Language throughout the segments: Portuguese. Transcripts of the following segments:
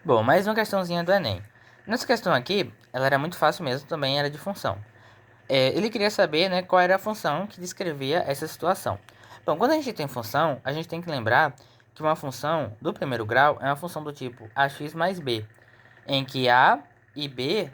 Bom, mais uma questãozinha do Enem. Nessa questão aqui, ela era muito fácil mesmo, também era de função. Ele queria saber, né, qual era a função que descrevia essa situação. Bom, quando a gente tem função, a gente tem que lembrar que uma função do primeiro grau é uma função do tipo ax mais b, em que a e b,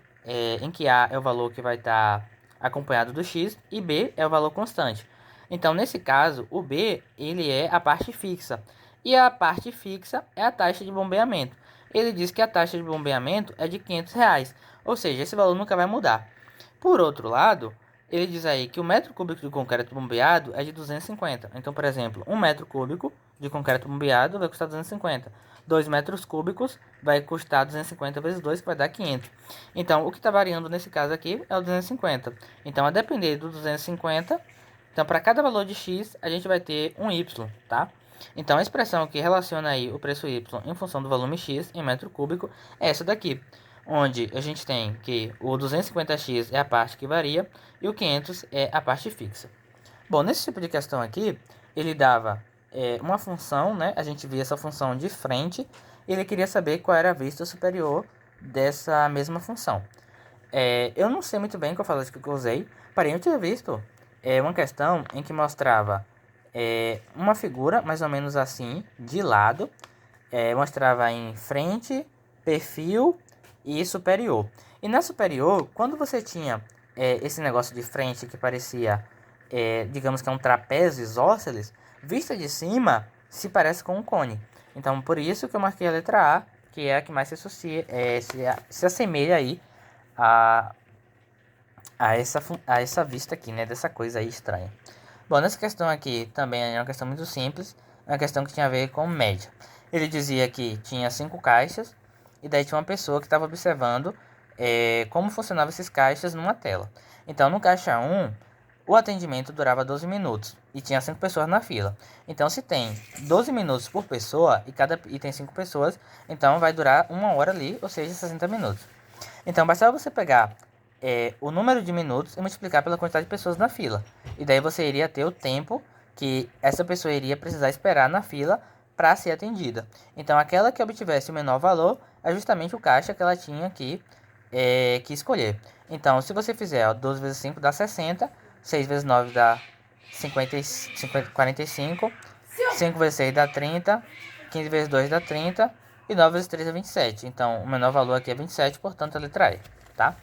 em que a é o valor que vai estar acompanhado do x e b é o valor constante. Então, nesse caso, o b ele é a parte fixa e a parte fixa é a taxa de bombeamento. Ele diz que a taxa de bombeamento é de R$ 500, ou seja, esse valor nunca vai mudar. Por outro lado, ele diz aí que o metro cúbico de concreto bombeado é de 250. Então, por exemplo, um metro cúbico de concreto bombeado vai custar 250. 2 metros cúbicos vai custar 250 vezes 2, que vai dar 500. Então, o que está variando nesse caso aqui é o 250. Então, a depender do 250, então para cada valor de x, a gente vai ter um y, tá? Então, a expressão que relaciona aí o preço y em função do volume x em metro cúbico é essa daqui, onde a gente tem que o 250x é a parte que varia e o 500 é a parte fixa. Bom, nesse tipo de questão aqui, ele dava uma função, né? A gente via essa função de frente e ele queria saber qual era a vista superior dessa mesma função. Eu não sei muito bem qual falante que eu usei, porém eu tinha visto uma questão em que mostrava uma figura mais ou menos assim, de lado, mostrava em frente, perfil e superior. E na superior, quando você tinha esse negócio de frente que parecia, digamos que é um trapézio isósceles, vista de cima se parece com um cone. Então, por isso que eu marquei a letra A, que é a que mais se associa, se assemelha aí a, a essa vista aqui, né? Dessa coisa aí estranha. Bom, nessa questão aqui também é uma questão muito simples, é uma questão que tinha a ver com média. Ele dizia que tinha 5 caixas e daí tinha uma pessoa que estava observando como funcionavam esses caixas numa tela. Então, no caixa 1, o atendimento durava 12 minutos e tinha 5 pessoas na fila. Então, se tem 12 minutos por pessoa e tem 5 pessoas, então vai durar 1 hora ali, ou seja, 60 minutos. Então, bastava você pegar o número de minutos e multiplicar pela quantidade de pessoas na fila. E daí você iria ter o tempo que essa pessoa iria precisar esperar na fila para ser atendida. Então, aquela que obtivesse o menor valor é justamente o caixa que ela tinha que escolher. Então, se você fizer 12 vezes 5 dá 60, 6 vezes 9 dá 45, 5 vezes 6 dá 30, 15 vezes 2 dá 30 e 9 vezes 3 é 27. Então, o menor valor aqui é 27, portanto, a letra E, tá?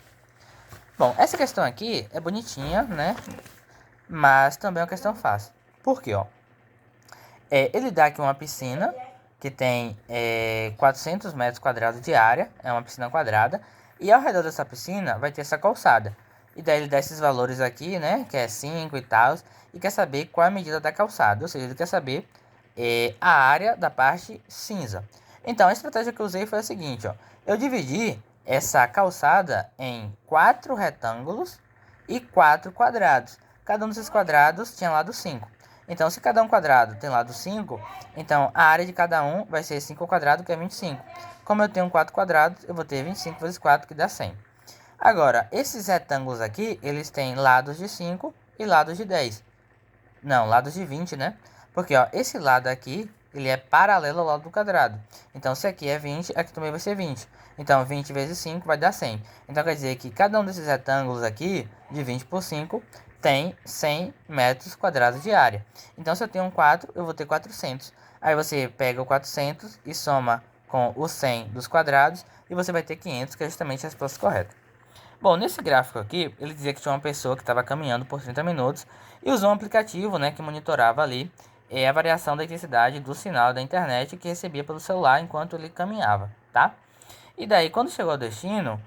Bom, essa questão aqui é bonitinha, né? Mas também é uma questão fácil. Por quê, ó? Ele dá aqui uma piscina que tem 400 metros quadrados de área, é uma piscina quadrada, e ao redor dessa piscina vai ter essa calçada. E daí ele dá esses valores aqui, né, que é 5 e tal, e quer saber qual é a medida da calçada, ou seja, ele quer saber a área da parte cinza. Então, a estratégia que eu usei foi a seguinte, ó, eu dividi essa calçada em 4 retângulos e 4 quadrados. Cada um desses quadrados tinha lado 5. Então, se cada um quadrado tem lado 5, então a área de cada um vai ser 5 ao quadrado, que é 25. Como eu tenho 4 quadrados, eu vou ter 25 vezes 4, que dá 100. Agora, esses retângulos aqui, eles têm lados de 5 e lados de 10. Não, lados de 20, né? Porque, ó, esse lado aqui, ele é paralelo ao lado do quadrado. Então, se aqui é 20, aqui também vai ser 20. Então, 20 vezes 5 vai dar 100. Então, quer dizer que cada um desses retângulos aqui, de 20 por 5, tem 100 metros quadrados de área. Então, se eu tenho um 4, eu vou ter 400. Aí você pega o 400 e soma com o 100 dos quadrados e você vai ter 500, que é justamente a resposta correta. Bom, nesse gráfico aqui, ele dizia que tinha uma pessoa que estava caminhando por 30 minutos e usou um aplicativo, né, que monitorava ali a variação da intensidade do sinal da internet que recebia pelo celular enquanto ele caminhava, tá? E daí, quando chegou ao destino,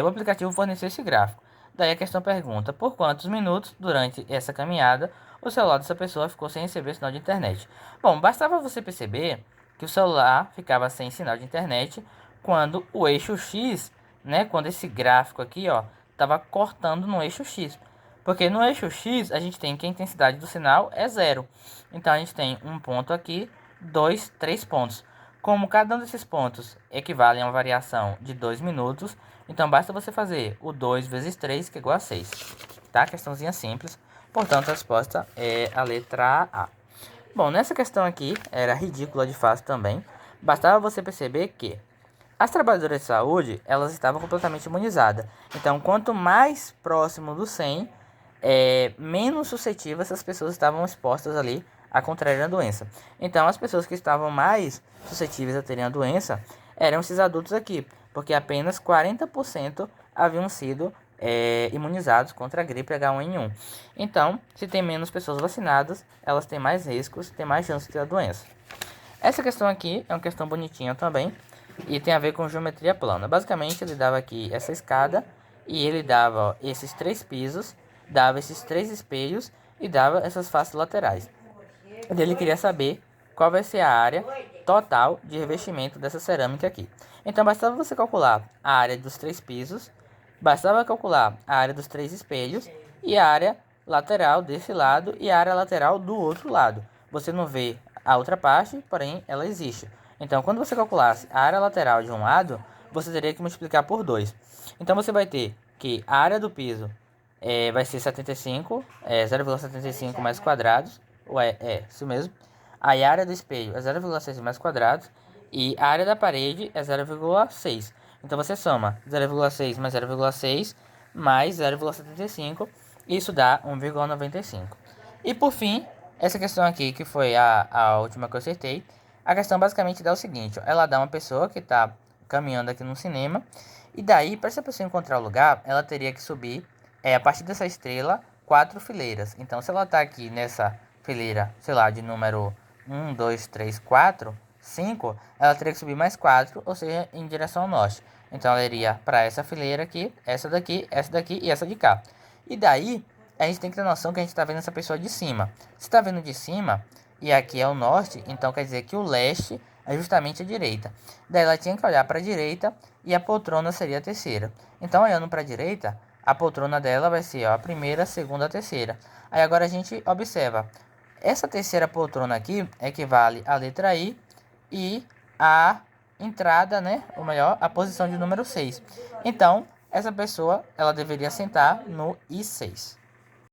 o aplicativo forneceu esse gráfico. Daí a questão pergunta, por quantos minutos durante essa caminhada o celular dessa pessoa ficou sem receber sinal de internet? Bom, bastava você perceber que o celular ficava sem sinal de internet quando o eixo X, né, quando esse gráfico aqui, ó, estava cortando no eixo X. Porque no eixo X a gente tem que a intensidade do sinal é zero. Então a gente tem um ponto aqui, dois, três pontos. Como cada um desses pontos equivale a uma variação de 2 minutos, então basta você fazer o 2 vezes 3, que é igual a 6. Tá? Questãozinha simples. Portanto, a resposta é a letra A. Bom, nessa questão aqui, era ridícula de fácil também. Bastava você perceber que As trabalhadoras de saúde, elas estavam completamente imunizadas. Então, quanto mais próximo do 100, menos suscetíveis essas pessoas estavam expostas ali a contrair a doença. Então, as pessoas que estavam mais suscetíveis a terem a doença eram esses adultos aqui, porque apenas 40% haviam sido imunizados contra a gripe H1N1. Então, se tem menos pessoas vacinadas, elas têm mais riscos, têm mais chance de ter a doença. Essa questão aqui é uma questão bonitinha também e tem a ver com geometria plana. Basicamente, ele dava aqui essa escada e ele dava ó, esses 3 pisos, dava esses 3 espelhos e dava essas faces laterais. Ele queria saber qual vai ser a área total de revestimento dessa cerâmica aqui. Então, bastava você calcular a área dos 3 pisos, bastava calcular a área dos 3 espelhos e a área lateral desse lado e a área lateral do outro lado. Você não vê a outra parte, porém ela existe. Então, quando você calculasse a área lateral de um lado, você teria que multiplicar por 2. Então, você vai ter que a área do piso vai ser 75, 0,75 metros quadrados, isso mesmo. Aí a área do espelho é 0,6 metros quadrados e a área da parede é 0,6. Então você soma 0,6 mais 0,6 mais 0,75, isso dá 1,95. E por fim, essa questão aqui, que foi a última que eu acertei, a questão basicamente dá o seguinte, ó, ela dá uma pessoa que está caminhando aqui no cinema, e daí, para essa pessoa encontrar o lugar, ela teria que subir, a partir dessa estrela, 4 fileiras. Então, se ela está aqui nessa fileira, sei lá, de número 1, 2, 3, 4, 5, ela teria que subir mais 4, ou seja, em direção ao norte. Então, ela iria para essa fileira aqui, essa daqui e essa de cá. E daí, a gente tem que ter noção que a gente está vendo essa pessoa de cima. Se está vendo de cima, e aqui é o norte, então quer dizer que o leste é justamente a direita. Daí ela tinha que olhar para a direita e a poltrona seria a terceira. Então, olhando para a direita, a poltrona dela vai ser ó, a primeira, a segunda, a terceira. Aí agora a gente observa. Essa terceira poltrona aqui equivale à letra I e a entrada, né? Ou melhor, a posição de número 6. Então, essa pessoa, ela deveria sentar no I6.